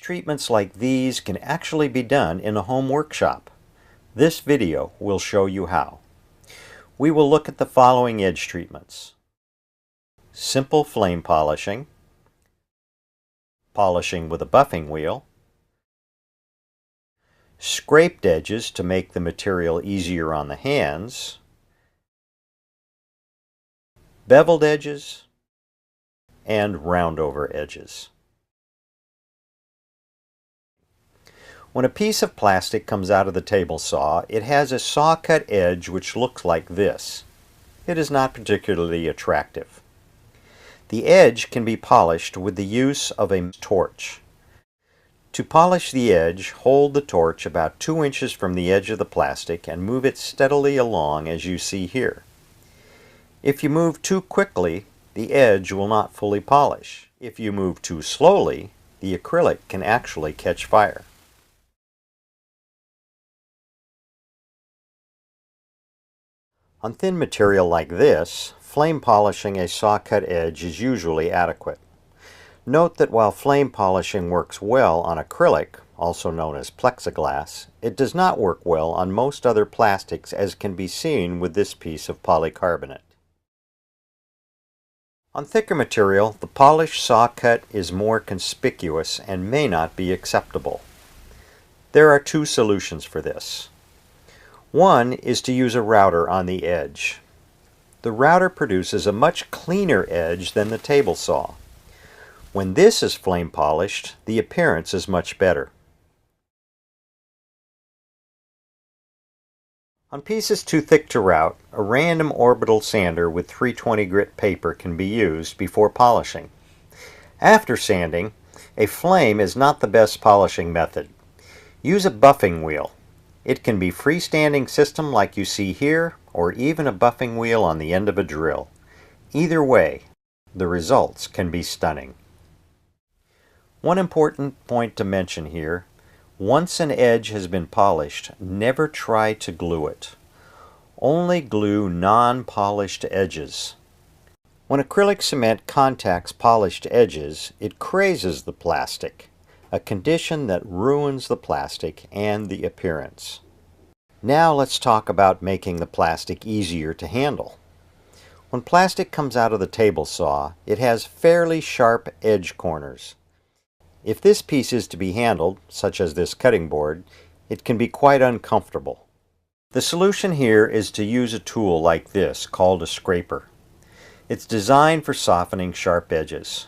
Treatments like these can actually be done in a home workshop. This video will show you how. We will look at the following edge treatments: simple flame polishing, polishing with a buffing wheel, scraped edges to make the material easier on the hands, beveled edges, and round over edges. When a piece of plastic comes out of the table saw, it has a saw-cut edge which looks like this. It is not particularly attractive. The edge can be polished with the use of a torch. To polish the edge, hold the torch about 2 inches from the edge of the plastic and move it steadily along as you see here. If you move too quickly, the edge will not fully polish. If you move too slowly, the acrylic can actually catch fire. On thin material like this, flame polishing a saw-cut edge is usually adequate. Note that while flame polishing works well on acrylic, also known as plexiglass, it does not work well on most other plastics, as can be seen with this piece of polycarbonate. On thicker material, the polished saw-cut is more conspicuous and may not be acceptable. There are 2 solutions for this. One is to use a router on the edge. The router produces a much cleaner edge than the table saw. When this is flame polished, the appearance is much better. On pieces too thick to route, a random orbital sander with 320 grit paper can be used before polishing. After sanding, a flame is not the best polishing method. Use a buffing wheel. It can be freestanding system like you see here, or even a buffing wheel on the end of a drill. Either way, the results can be stunning. One important point to mention here: once an edge has been polished, never try to glue it. Only glue non-polished edges. When acrylic cement contacts polished edges, it crazes the plastic, a condition that ruins the plastic and the appearance. Now let's talk about making the plastic easier to handle. When plastic comes out of the table saw, it has fairly sharp edge corners. If this piece is to be handled, such as this cutting board, it can be quite uncomfortable. The solution here is to use a tool like this called a scraper. It's designed for softening sharp edges.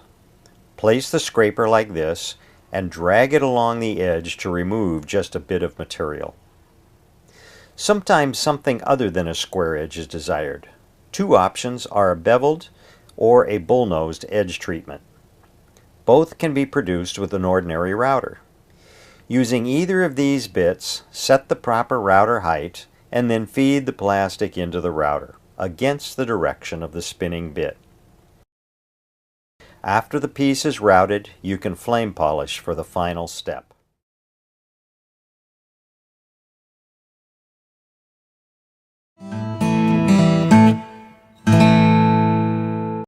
Place the scraper like this and drag it along the edge to remove just a bit of material. Sometimes something other than a square edge is desired. 2 options are a beveled or a bullnosed edge treatment. Both can be produced with an ordinary router. Using either of these bits, set the proper router height and then feed the plastic into the router against the direction of the spinning bit. After the piece is routed, you can flame polish for the final step.